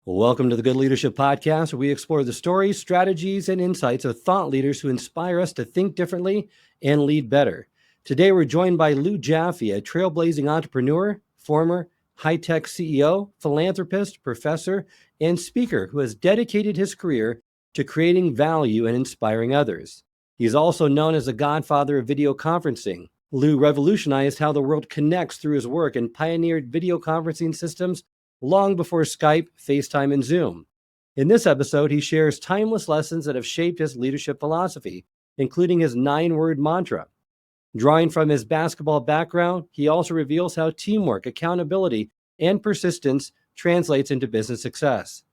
Welcome to the Good Leadership Podcast, where we explore the stories, strategies, and insights of thought leaders who inspire us to think differently and lead better. Today, we're joined by Lewis Jaffe, a trailblazing entrepreneur, former high-tech CEO, philanthropist, professor, and speaker who has dedicated his career to creating value and inspiring others. He's also known as the godfather of video conferencing. Lou revolutionized how the world connects through his work and pioneered video conferencing systems long before Skype, FaceTime, and Zoom. In this episode, he shares timeless lessons that have shaped his leadership philosophy, including his 9-word mantra. Drawing from his basketball background, he also reveals how teamwork, accountability, and persistence translates into business success.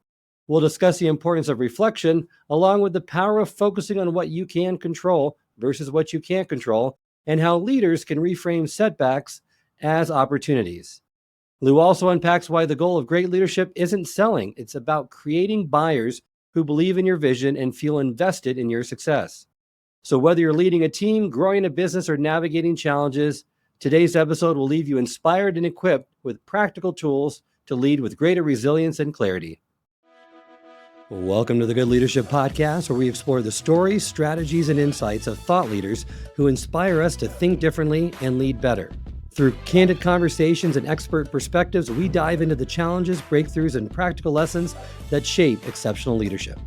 We'll discuss the importance of reflection, along with the power of focusing on what you can control versus what you can't control, and how leaders can reframe setbacks as opportunities. Lou also unpacks why the goal of great leadership isn't selling. It's about creating buyers who believe in your vision and feel invested in your success. So whether you're leading a team, growing a business, or navigating challenges, today's episode will leave you inspired and equipped with practical tools to lead with greater resilience and clarity. Welcome to the Good Leadership Podcast, where we explore the stories, strategies, and insights of thought leaders who inspire us to think differently and lead better. Through candid conversations and expert perspectives, we dive into the challenges, breakthroughs, and practical lessons that shape exceptional leadership.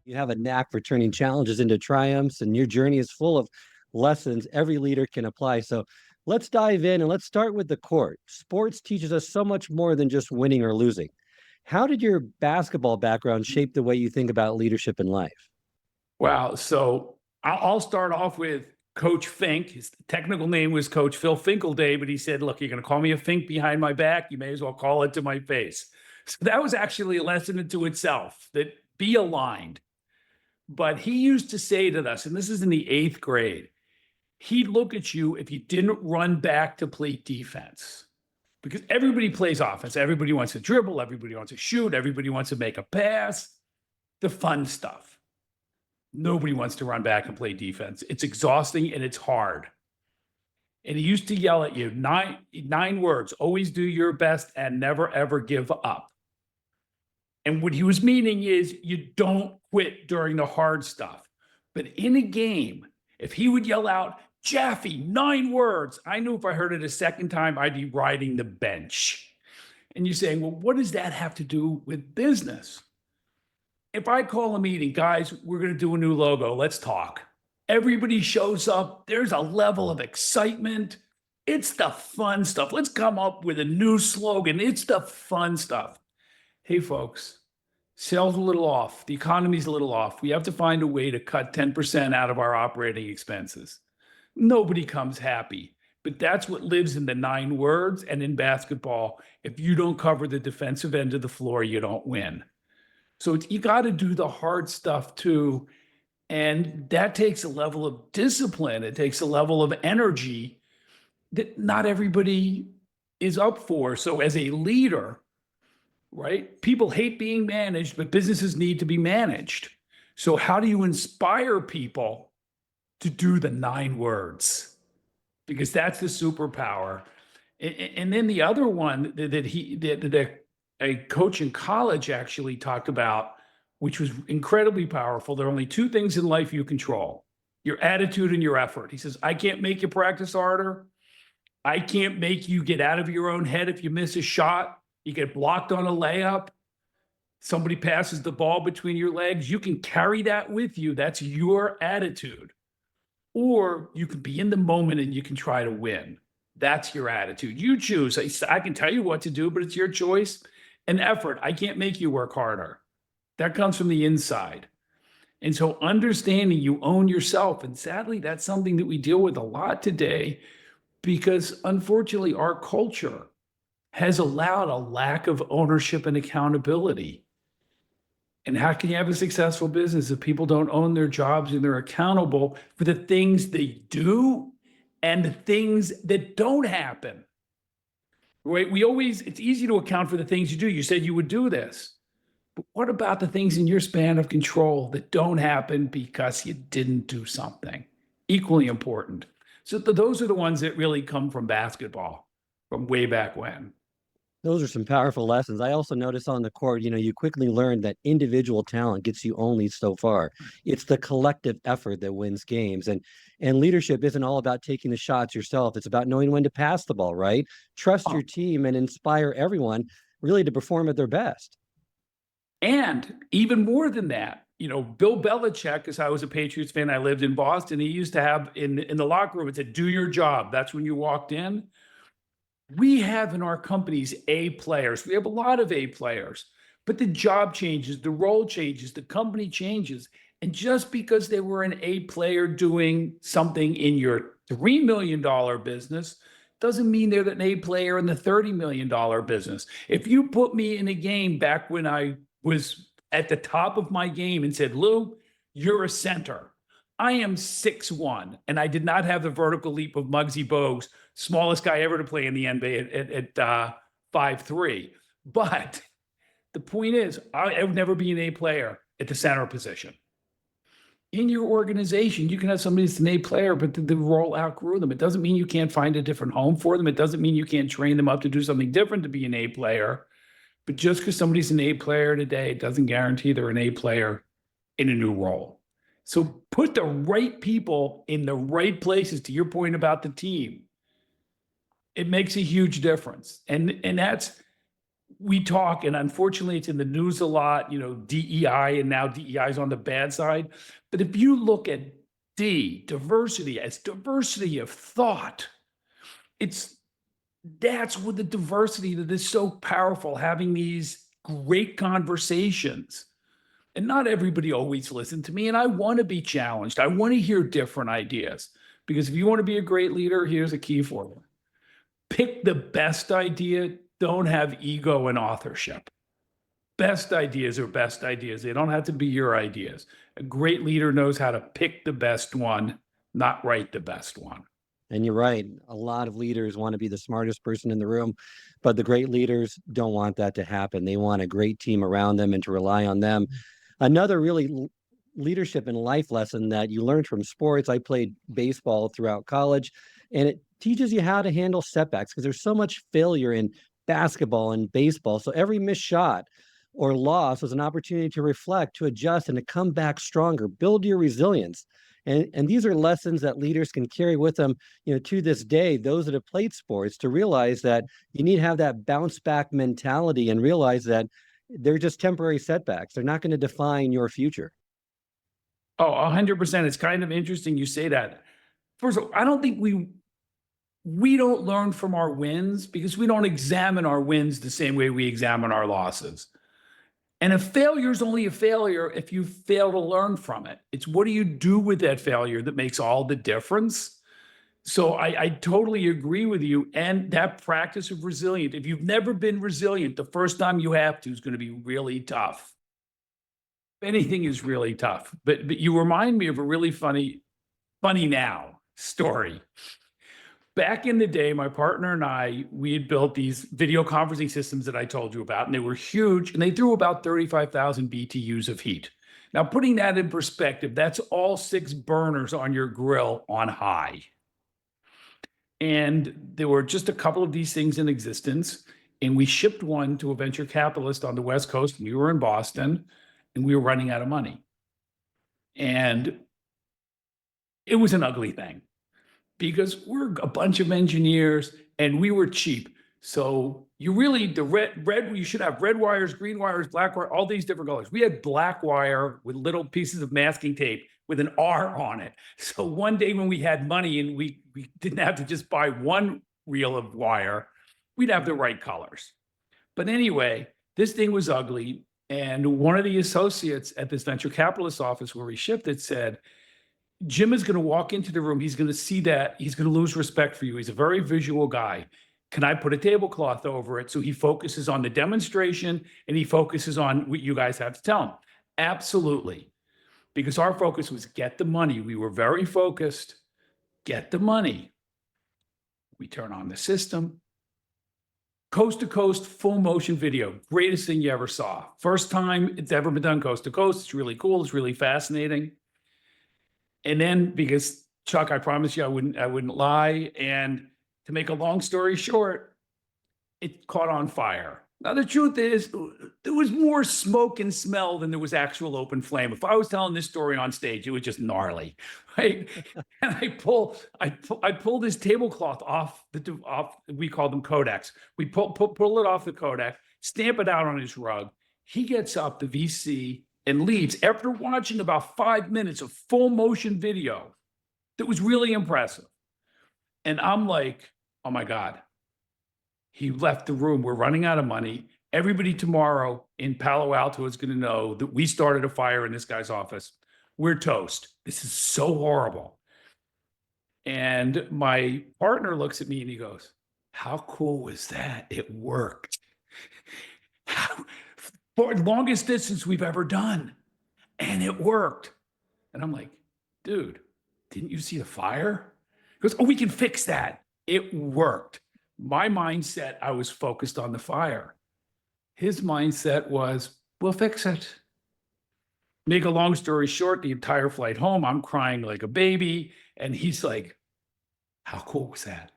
You have a knack for turning challenges into triumphs, and your journey is full of lessons every leader can apply. So let's dive in and let's start with the court. Sports teaches us so much more than just winning or losing. How did your basketball background shape the way you think about leadership in life? Wow. So I'll start off with Coach Fink. His technical name was Coach Phil Finkelday, but he said, look, you're going to call me a Fink behind my back. You may as well call it to my face. So that was actually a lesson into itself, that be aligned. But he used to say to us, and this is in the 8th grade, he'd look at you if you didn't run back to play defense. Because everybody plays offense. Everybody wants to dribble. Everybody wants to shoot. Everybody wants to make a pass. The fun stuff. Nobody wants to run back and play defense. It's exhausting and it's hard. And he used to yell at you, nine words, always do your best and never, ever give up. And what he was meaning is you don't quit during the hard stuff. But in a game, if he would yell out, Jaffe, 9 words, I knew if I heard it a second time, I'd be riding the bench. And you're saying, well, what does that have to do with business? If I call a meeting, guys, we're going to do a new logo. Let's talk. Everybody shows up. There's a level of excitement. It's the fun stuff. Let's come up with a new slogan. It's the fun stuff. Hey, folks, sales a little off. The economy's a little off. We have to find a way to cut 10% out of our operating expenses. Nobody comes happy. But that's what lives in the 9 words. And in basketball, if you don't cover the defensive end of the floor, you don't win. So you got to do the hard stuff too. And that takes a level of discipline. It takes a level of energy that not everybody is up for. So as a leader, right, people hate being managed, but businesses need to be managed. So how do you inspire people to do the 9 words? Because that's the superpower. And then the other one that a coach in college actually talked about, which was incredibly powerful. There are only 2 things in life you control: your attitude and your effort. He says, I can't make you practice harder. I can't make you get out of your own head if you miss a shot. You get blocked on a layup. Somebody passes the ball between your legs. You can carry that with you. That's your attitude. Or you can be in the moment and you can try to win. That's your attitude. You choose. I can tell you what to do, but it's your choice. And effort. I can't make you work harder. That comes from the inside. And so understanding you own yourself. And sadly, that's something that we deal with a lot today because unfortunately, our culture has allowed a lack of ownership and accountability. And how can you have a successful business if people don't own their jobs and they're accountable for the things they do and the things that don't happen? Right? It's easy to account for the things you do. You said you would do this. But what about the things in your span of control that don't happen because you didn't do something? Equally important. So those are the ones that really come from basketball, from way back when. Those are some powerful lessons. I also noticed on the court, you quickly learn that individual talent gets you only so far. It's the collective effort that wins games. And leadership isn't all about taking the shots yourself. It's about knowing when to pass the ball, right? Trust your team and inspire everyone really to perform at their best. And even more than that, Bill Belichick, as I was a Patriots fan, I lived in Boston. He used to have in the locker room, it said, "Do your job." That's when you walked in. We have in our companies A players. We have a lot of A players, but the job changes, the role changes, the company changes. And just because they were an A player doing something in your $3 million business doesn't mean they're an A player in the $30 million business. If you put me in a game back when I was at the top of my game and said, "Lou, you're a center." I am 6'1", and I did not have the vertical leap of Muggsy Bogues, smallest guy ever to play in the NBA at 5'3". But the point is, I would never be an A player at the center position. In your organization, you can have somebody that's an A player, but the role outgrew them. It doesn't mean you can't find a different home for them. It doesn't mean you can't train them up to do something different to be an A player. But just because somebody's an A player today, it doesn't guarantee they're an A player in a new role. So put the right people in the right places, to your point about the team. It makes a huge difference. And that's, we talk, and unfortunately it's in the news a lot, DEI, and now DEI is on the bad side. But if you look at diversity as diversity of thought, that's what the diversity that is so powerful, having these great conversations. And not everybody always listens to me. And I want to be challenged. I want to hear different ideas. Because if you want to be a great leader, here's a key for you. Pick the best idea. Don't have ego and authorship. Best ideas are best ideas. They don't have to be your ideas. A great leader knows how to pick the best one, not write the best one. And you're right. A lot of leaders want to be the smartest person in the room, but the great leaders don't want that to happen. They want a great team around them and to rely on them. Another really leadership and life lesson that you learned from sports. I played baseball throughout college, and it teaches you how to handle setbacks because there's so much failure in basketball and baseball. So every missed shot or loss was an opportunity to reflect, to adjust, and to come back stronger. Build your resilience. And these are lessons that leaders can carry with them, to this day, those that have played sports, to realize that you need to have that bounce back mentality and realize that they're just temporary setbacks. They're not going to define your future. Oh, 100%. It's kind of interesting you say that. First of all, I don't think we don't learn from our wins because we don't examine our wins the same way we examine our losses. And a failure is only a failure if you fail to learn from it. It's what do you do with that failure that makes all the difference. So I totally agree with you. And that practice of resilient, if you've never been resilient, the first time you have to is going to be really tough. Anything is really tough. But you remind me of a really funny now story. Back in the day, my partner and I, we had built these video conferencing systems that I told you about, and they were huge, and they threw about 35,000 BTUs of heat. Now, putting that in perspective, that's all 6 burners on your grill on high. And there were just a couple of these things in existence, and we shipped one to a venture capitalist on the West Coast. We were in Boston, and we were running out of money. And it was an ugly thing, because we're a bunch of engineers and we were cheap. So you really, you should have red wires, green wires, black wire, all these different colors. We had black wire with little pieces of masking tape with an R on it. So one day when we had money and we didn't have to just buy one reel of wire, we'd have the right colors. But anyway, this thing was ugly. And one of the associates at this venture capitalist office where we shipped it said, "Jim is going to walk into the room. He's going to see that. He's going to lose respect for you. He's a very visual guy. Can I put a tablecloth over it so he focuses on the demonstration and he focuses on what you guys have to tell him?" Absolutely. Because our focus was get the money. We were very focused. Get the money. We turn on the system. Coast to coast, full motion video. Greatest thing you ever saw. First time it's ever been done coast to coast. It's really cool. It's really fascinating. And then, because Chuck, I promise you I wouldn't lie. And to make a long story short, it caught on fire. Now, the truth is, there was more smoke and smell than there was actual open flame. If I was telling this story on stage, it was just gnarly, right? And I pull this tablecloth off we call them Kodaks. We pull it off the Kodak, stamp it out on his rug. He gets up, the VC, and leaves after watching about 5 minutes of full motion video that was really impressive. And I'm like, oh my God. He left the room. We're running out of money. Everybody tomorrow in Palo Alto is going to know that we started a fire in this guy's office. We're toast. This is so horrible. And my partner looks at me and he goes, how cool was that? It worked. For the longest distance we've ever done. And it worked. And I'm like, dude, didn't you see the fire? He goes, oh, we can fix that. It worked. My mindset, I was focused on the fire. His mindset was, we'll fix it. Make a long story short, the entire flight home, I'm crying like a baby. And he's like, how cool was that?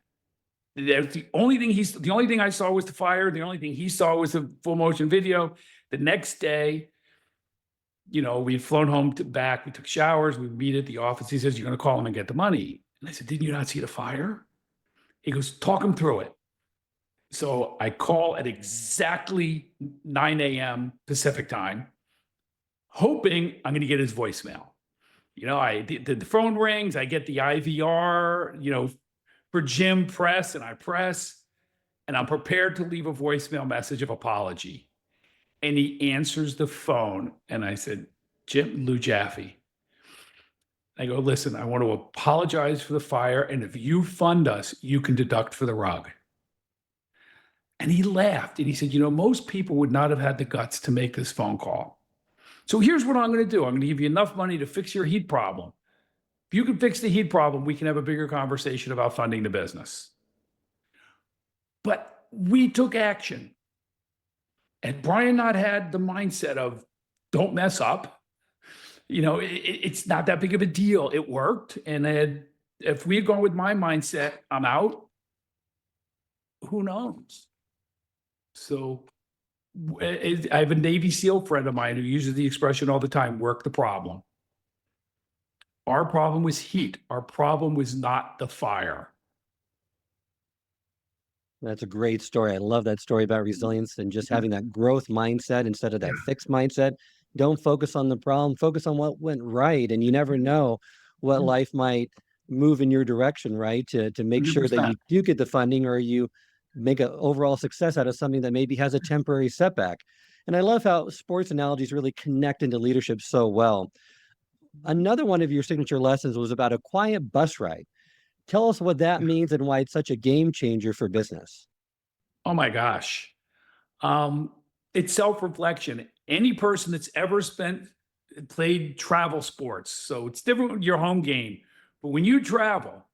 The only thing I saw was the fire. The only thing he saw was the full motion video. The next day, we had flown home back. We took showers. We meet at the office. He says, you're going to call him and get the money. And I said, didn't you not see the fire? He goes, talk him through it. So I call at exactly 9 a.m. Pacific time, hoping I'm going to get his voicemail. The phone rings. I get the IVR, for Jim press, and I press, and I'm prepared to leave a voicemail message of apology. And he answers the phone, and I said, Jim, Lou Jaffe. I go, listen, I want to apologize for the fire, and if you fund us, you can deduct for the rug. And he laughed, and he said, most people would not have had the guts to make this phone call. So here's what I'm going to do. I'm going to give you enough money to fix your heat problem. If you can fix the heat problem, we can have a bigger conversation about funding the business. But we took action. And Brian not had the mindset of don't mess up. It's not that big of a deal. It worked. And if we had gone with my mindset, I'm out, who knows? So I have a Navy SEAL friend of mine who uses the expression all the time, work the problem. Our problem was heat. Our problem was not the fire. That's a great story. I love that story about resilience and just having that growth mindset instead of that fixed mindset. Don't focus on the problem, focus on what went right. And you never know what life might move in your direction, right? To make sure that you do get the funding or you make an overall success out of something that maybe has a temporary setback. And I love how sports analogies really connect into leadership so well. Another one of your signature lessons was about a quiet bus ride. Tell us what that means and why it's such a game changer for business. Oh my gosh. It's self-reflection. Any person that's ever played travel sports, so it's different with your home game, but when you travel,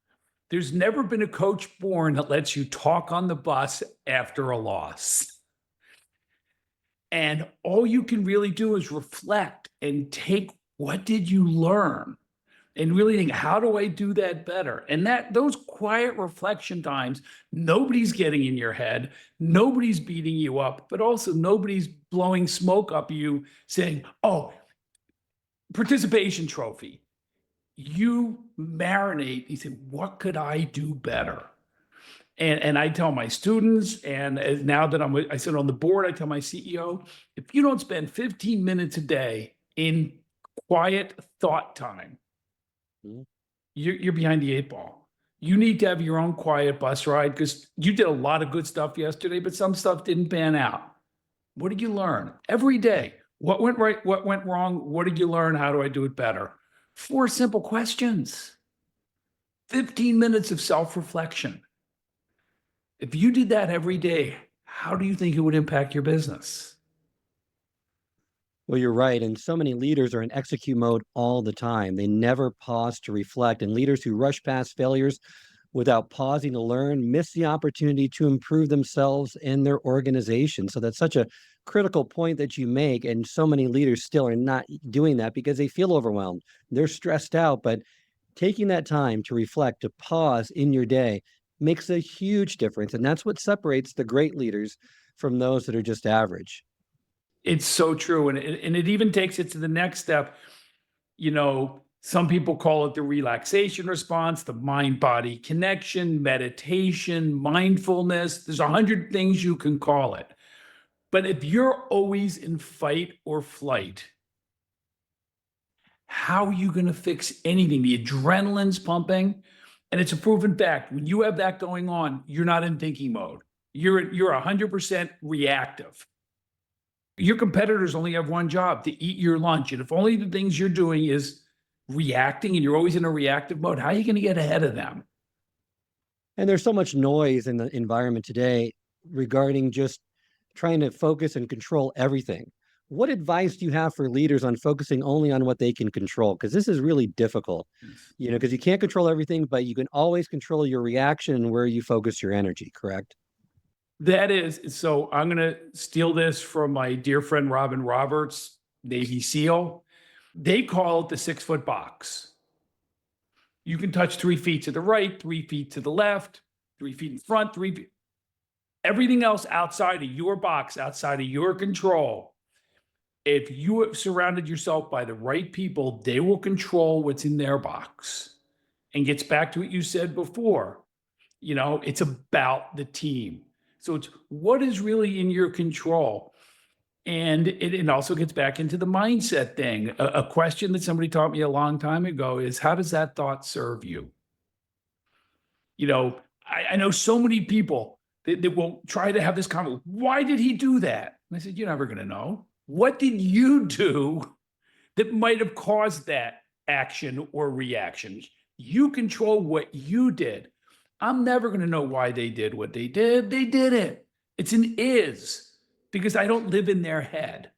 there's never been a coach born that lets you talk on the bus after a loss. And all you can really do is reflect and take what did you learn? And really think, how do I do that better? And those quiet reflection times, nobody's getting in your head, nobody's beating you up, but also nobody's blowing smoke up you saying, oh, participation trophy. You marinate, you say, what could I do better? And I tell my students, and now that I sit on the board, I tell my CEO, if you don't spend 15 minutes a day in quiet thought time, you're behind the 8 ball. You need to have your own quiet bus ride because you did a lot of good stuff yesterday, but some stuff didn't pan out. What did you learn every day? What went right? What went wrong? What did you learn? How do I do it better? 4 simple questions. 15 minutes of self-reflection. If you did that every day, how do you think it would impact your business? Well, you're right. And so many leaders are in execute mode all the time. They never pause to reflect. And leaders who rush past failures without pausing to learn miss the opportunity to improve themselves and their organization. So that's such a critical point that you make. And so many leaders still are not doing that because they feel overwhelmed. They're stressed out. But taking that time to reflect, to pause in your day, makes a huge difference. And that's what separates the great leaders from those that are just average. It's so true. And it even takes it to the next step. Some people call it the relaxation response, the mind body connection, meditation, mindfulness. There's 100 things you can call it. But if you're always in fight or flight, how are you going to fix anything? The adrenaline's pumping, and it's a proven fact. When you have that going on, you're not in thinking mode. You're 100% reactive. Your competitors only have one job: to eat your lunch. And if only the things you're doing is reacting and you're always in a reactive mode, how are you going to get ahead of them? And there's so much noise in the environment today regarding just trying to focus and control everything. What advice do you have for leaders on focusing only on what they can control? Because this is really difficult, because you can't control everything, but you can always control your reaction and where you focus your energy, correct? That is, so I'm going to steal this from my dear friend Robin Roberts, Navy SEAL. They call it the 6-foot box. You can touch 3 feet to the right, 3 feet to the left, 3 feet in front, 3 feet. Everything else outside of your box, outside of your control. If you have surrounded yourself by the right people, they will control what's in their box. And gets back to what you said before. It's about the team. So it's what is really in your control. And it also gets back into the mindset thing. A question that somebody taught me a long time ago is, how does that thought serve you? I know so many people that will try to have this comment. Why did he do that? And I said, you're never going to know. What did you do that might have caused that action or reaction? You control what you did. I'm never going to know why they did what they did. They did it. It's an is, because I don't live in their head.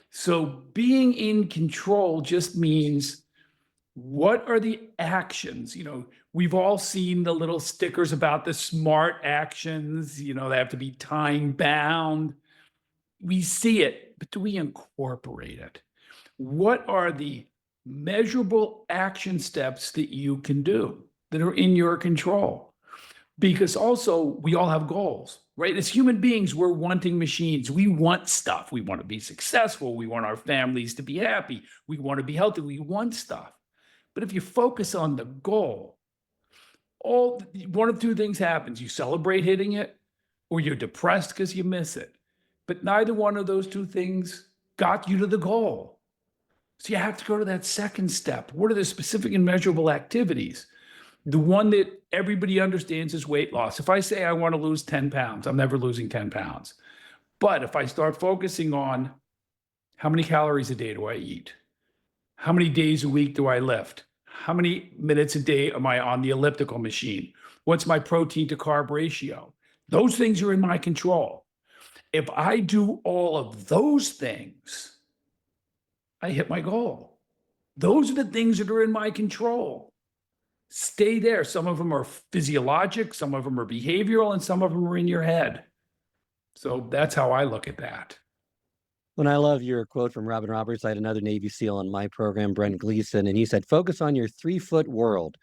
So being in control just means, what are the actions? We've all seen the little stickers about the smart actions, they have to be time bound. We see it, but do we incorporate it? What are the measurable action steps that you can do that are in your control? Because also, we all have goals, right? As human beings, we're wanting machines. We want stuff. We want to be successful. We want our families to be happy. We want to be healthy. We want stuff. But if you focus on the goal, one of two things happens. You celebrate hitting it, or you're depressed because you miss it. But neither one of those two things got you to the goal. So you have to go to that second step. What are the specific and measurable activities? The one that everybody understands is weight loss. If I say I want to lose 10 pounds, I'm never losing 10 pounds. But if I start focusing on how many calories a day do I eat? How many days a week do I lift? How many minutes a day am I on the elliptical machine? What's my protein to carb ratio? Those things are in my control. If I do all of those things, I hit my goal. Those are the things that are in my control. Stay there. Some of them are physiologic, some of them are behavioral, and some of them are in your head. So that's how I look at that. When I love your quote from Robin Roberts, I had another Navy SEAL on my program, Brent Gleason, and he said, focus on your 3-foot world.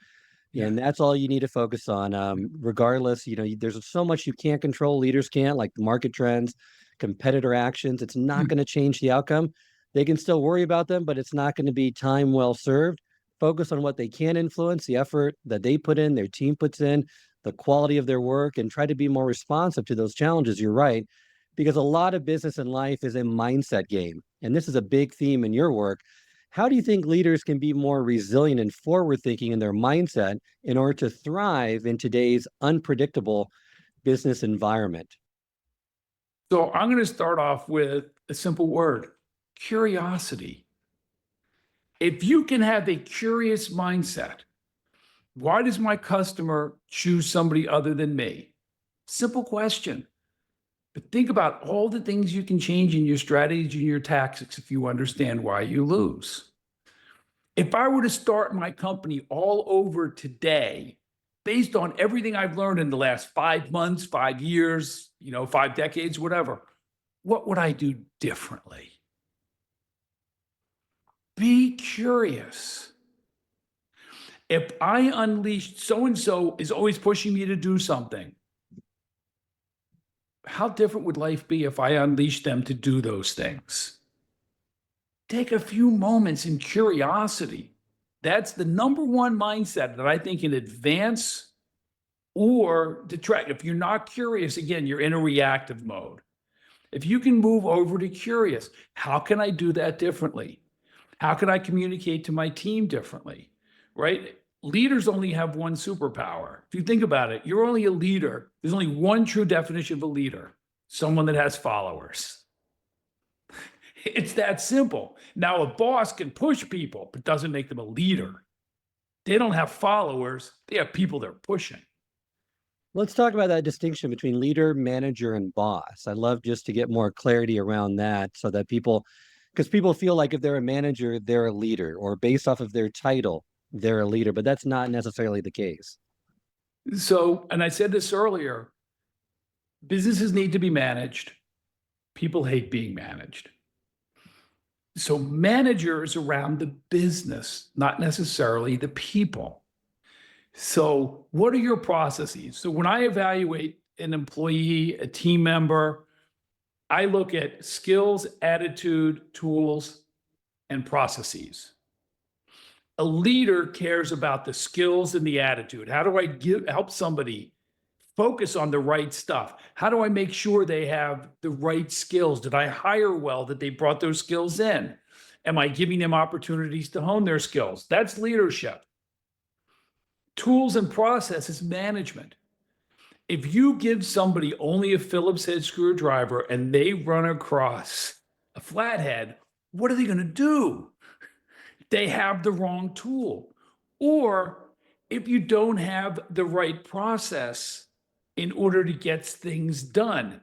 Yeah. And that's all you need to focus on. Regardless, there's so much you can't control. Leaders can't, like market trends, competitor actions. It's not going to change the outcome. They can still worry about them, but it's not going to be time well served. Focus on what they can influence, the effort that they put in, their team puts in, the quality of their work, and try to be more responsive to those challenges. You're right, because a lot of business and life is a mindset game. And this is a big theme in your work. How do you think leaders can be more resilient and forward thinking in their mindset in order to thrive in today's unpredictable business environment? So I'm going to start off with a simple word: curiosity. If you can have a curious mindset, why does my customer choose somebody other than me? Simple question. But think about all the things you can change in your strategy and your tactics if you understand why you lose. If I were to start my company all over today, based on everything I've learned in the last 5 months, 5 years, 5 decades, whatever, what would I do differently? Be curious. If I unleashed so-and-so is always pushing me to do something, how different would life be if I unleashed them to do those things? Take a few moments in curiosity. That's the number one mindset that I think can advance or detract. If you're not curious, again, you're in a reactive mode. If you can move over to curious, how can I do that differently? How can I communicate to my team differently? Right? Leaders only have one superpower. If you think about it, you're only a leader. There's only one true definition of a leader, someone that has followers. It's that simple. Now, a boss can push people, but doesn't make them a leader. They don't have followers, they have people they're pushing. Let's talk about that distinction between leader, manager, and boss. I'd love just to get more clarity around that so that because people feel like if they're a manager, they're a leader, or based off of their title, they're a leader, but that's not necessarily the case. So, and I said this earlier, businesses need to be managed. People hate being managed. So, managers around the business, not necessarily the people. So, what are your processes? So, when I evaluate an employee, a team member, I look at skills, attitude, tools, and processes. A leader cares about the skills and the attitude. How do I help somebody focus on the right stuff? How do I make sure they have the right skills? Did I hire well that they brought those skills in? Am I giving them opportunities to hone their skills? That's leadership. Tools and processes management. If you give somebody only a Phillips head screwdriver and they run across a flathead, what are they going to do? They have the wrong tool. Or if you don't have the right process in order to get things done,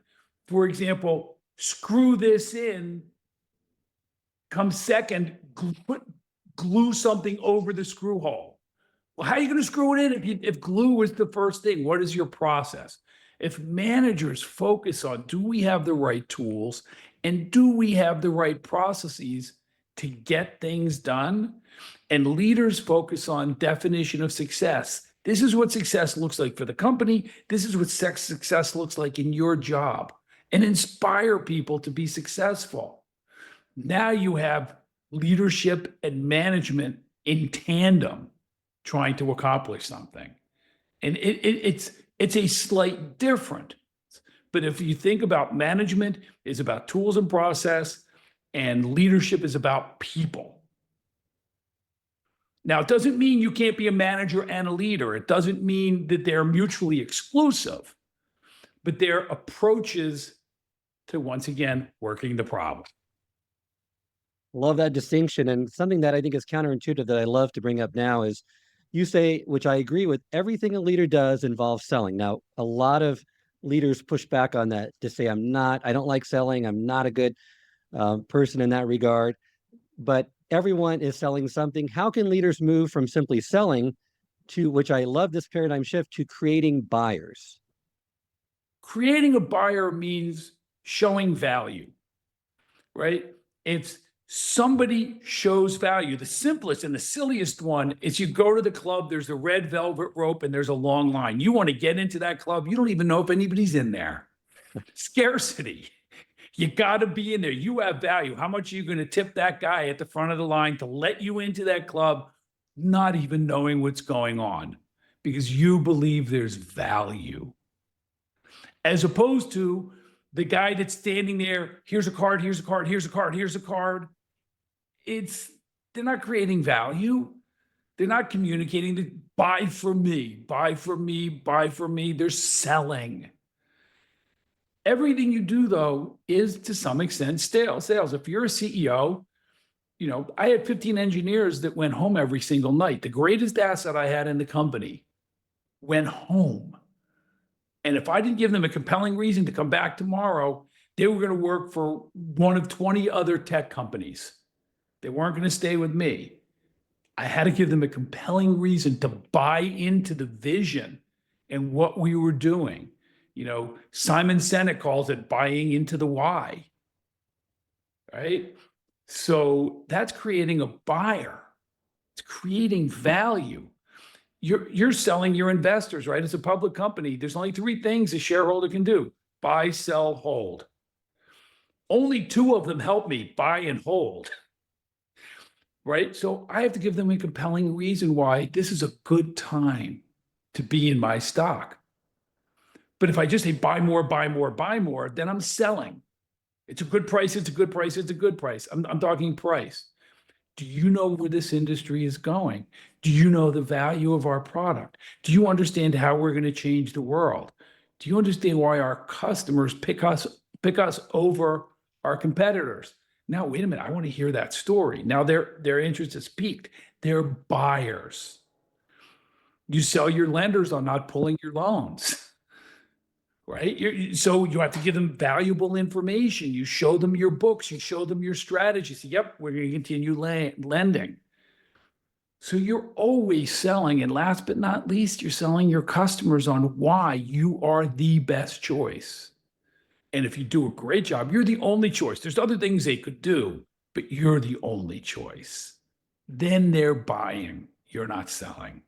for example, screw this in, come second, glue something over the screw hole. Well, how are you going to screw it in if glue is the first thing? What is your process? If managers focus on, do we have the right tools and do we have the right processes to get things done? And leaders focus on definition of success. This is what success looks like for the company. This is what success looks like in your job, and inspire people to be successful. Now you have leadership and management in tandem trying to accomplish something. And it's a slight different. But if you think about management is about tools and process, and leadership is about people. Now, it doesn't mean you can't be a manager and a leader. It doesn't mean that they're mutually exclusive, but they're approaches to, once again, working the problem. Love that distinction. And something that I think is counterintuitive that I love to bring up now is you say, which I agree with, everything a leader does involves selling. Now, a lot of leaders push back on that to say, I don't like selling. I'm not a good person in that regard. But everyone is selling something. How can leaders move from simply selling to, which I love this paradigm shift, to creating buyers? Creating a buyer means showing value, right? If somebody shows value, the simplest and the silliest one is you go to the club, there's a red velvet rope and there's a long line. You want to get into that club. You don't even know if anybody's in there. Scarcity. You got to be in there. You have value. How much are you going to tip that guy at the front of the line to let you into that club, not even knowing what's going on, because you believe there's value? As opposed to the guy that's standing there, here's a card, here's a card, here's a card, here's a card. They're not creating value. They're not communicating to buy from me, buy from me, buy from me. They're selling. Everything you do, though, is to some extent sales. If you're a CEO, I had 15 engineers that went home every single night. The greatest asset I had in the company went home. And if I didn't give them a compelling reason to come back tomorrow, they were going to work for one of 20 other tech companies. They weren't going to stay with me. I had to give them a compelling reason to buy into the vision and what we were doing. Simon Sinek calls it buying into the why, right? So that's creating a buyer. It's creating value. you're selling your investors, right? It's a public company. There's only three things a shareholder can do: buy, sell, hold. Only two of them help me: buy and hold, right? So I have to give them a compelling reason why this is a good time to be in my stock. But if I just say buy more, buy more, buy more, then I'm selling. It's a good price. It's a good price. It's a good price. I'm talking price. Do you know where this industry is going? Do you know the value of our product? Do you understand how we're going to change the world? Do you understand why our customers pick us over our competitors? Now, wait a minute. I want to hear that story. Now their interest has peaked. They're buyers. You sell your lenders on not pulling your loans. Right? So you have to give them valuable information. You show them your books. You show them your strategies. Yep, we're going to continue lending. So you're always selling. And last but not least, you're selling your customers on why you are the best choice. And if you do a great job, you're the only choice. There's other things they could do, but you're the only choice. Then they're buying. You're not selling.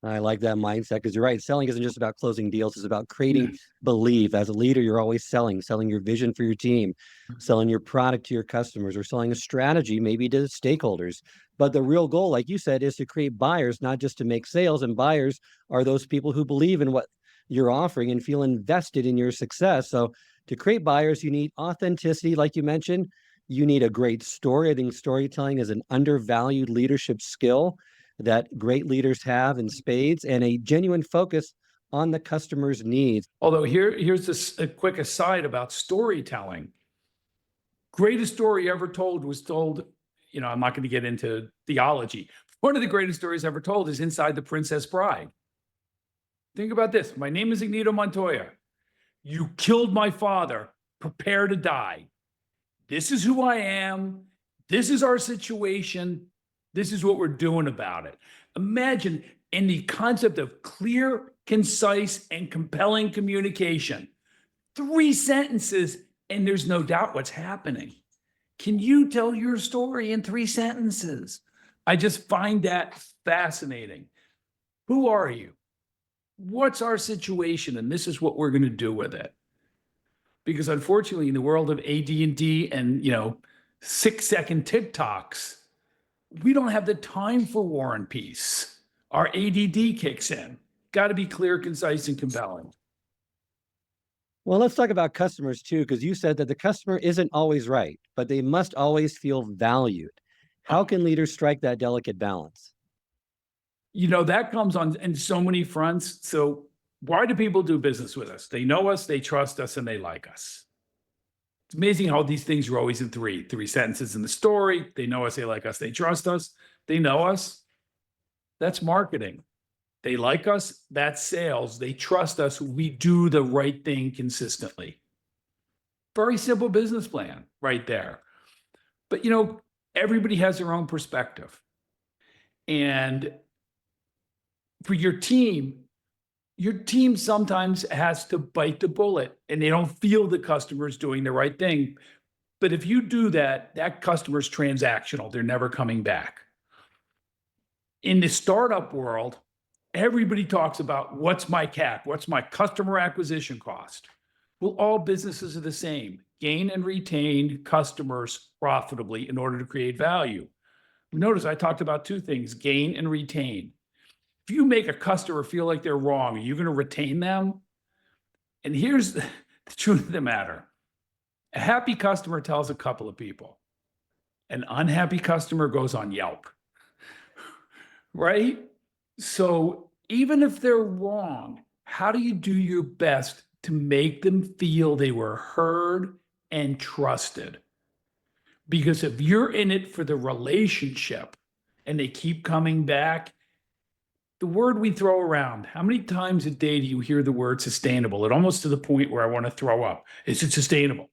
I like that mindset because you're right. Selling isn't just about closing deals. It's about creating belief. As a leader, you're always selling your vision for your team, selling your product to your customers, or selling a strategy maybe to stakeholders. But the real goal, like you said, is to create buyers, not just to make sales. And buyers are those people who believe in what you're offering and feel invested in your success. So to create buyers, you need authenticity, like you mentioned. You need a great story. I think storytelling is an undervalued leadership skill that great leaders have in spades, and a genuine focus on the customer's needs. Although here's a quick aside about storytelling. Greatest story ever told was told, I'm not going to get into theology. One of the greatest stories ever told is Inside the Princess Bride. Think about this. My name is Ignito Montoya. You killed my father. Prepare to die. This is who I am. This is our situation. This is what we're doing about it. Imagine in the concept of clear, concise, and compelling communication. 3 sentences, and there's no doubt what's happening. Can you tell your story in 3 sentences? I just find that fascinating. Who are you? What's our situation? And this is what we're going to do with it. Because unfortunately, in the world of AD&D and 6-second TikToks, we don't have the time for war and peace. Our ADD kicks in. Got to be clear, concise, and compelling. Well, let's talk about customers too, because you said that the customer isn't always right, but they must always feel valued. How can leaders strike that delicate balance? That comes on in so many fronts. So why do people do business with us? They know us, they trust us, and they like us. It's amazing how these things are always in three sentences in the story. They know us, they like us, they trust us. They know us. That's marketing. They like us. That's sales. They trust us. We do the right thing consistently. Very simple business plan right there. But, everybody has their own perspective. And for your team sometimes has to bite the bullet and they don't feel the customer's doing the right thing. But if you do that, that customer's transactional. They're never coming back. In the startup world, everybody talks about what's my CAC, what's my customer acquisition cost. Well, all businesses are the same. Gain and retain customers profitably in order to create value. Notice I talked about 2 things, gain and retain. If you make a customer feel like they're wrong, are you going to retain them? And here's the truth of the matter. A happy customer tells a couple of people. An unhappy customer goes on Yelp. Right? So even if they're wrong, how do you do your best to make them feel they were heard and trusted? Because if you're in it for the relationship and they keep coming back, the word we throw around, how many times a day do you hear the word sustainable? It almost to the point where I want to throw up. Is it sustainable?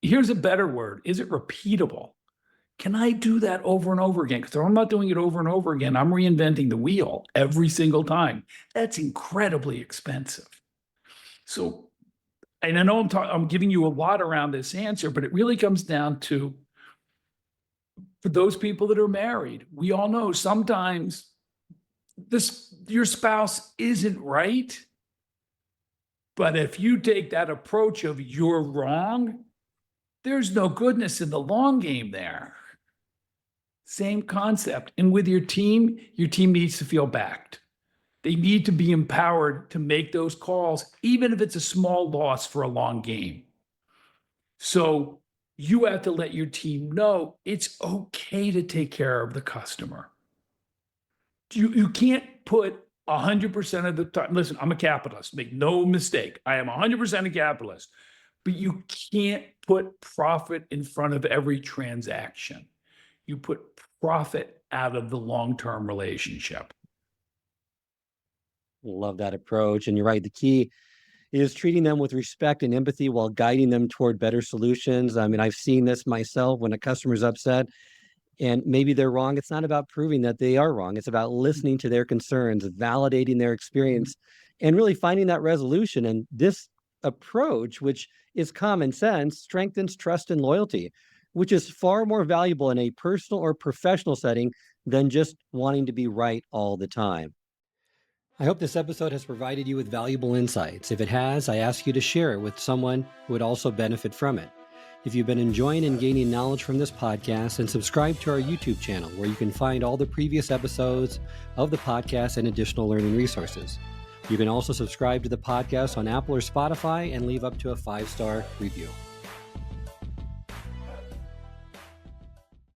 Here's a better word. Is it repeatable? Can I do that over and over again? Because if I'm not doing it over and over again, I'm reinventing the wheel every single time. That's incredibly expensive. So, and I know I'm giving you a lot around this answer, but it really comes down to, for those people that are married, we all know sometimes your spouse isn't right. But if you take that approach of you're wrong, there's no goodness in the long game there. Same concept. And with your team needs to feel backed. They need to be empowered to make those calls, even if it's a small loss for a long game. So you have to let your team know it's okay to take care of the customer. You can't put 100% of the time. Listen, I'm a capitalist. Make no mistake. I am 100% a capitalist. But you can't put profit in front of every transaction. You put profit out of the long-term relationship. Love that approach. And you're right. The key is treating them with respect and empathy while guiding them toward better solutions. I mean, I've seen this myself when a customer's upset and maybe they're wrong. It's not about proving that they are wrong. It's about listening to their concerns, validating their experience, and really finding that resolution. And this approach, which is common sense, strengthens trust and loyalty, which is far more valuable in a personal or professional setting than just wanting to be right all the time. I hope this episode has provided you with valuable insights. If it has, I ask you to share it with someone who would also benefit from it. If you've been enjoying and gaining knowledge from this podcast, then subscribe to our YouTube channel where you can find all the previous episodes of the podcast and additional learning resources. You can also subscribe to the podcast on Apple or Spotify and leave up to a 5-star review.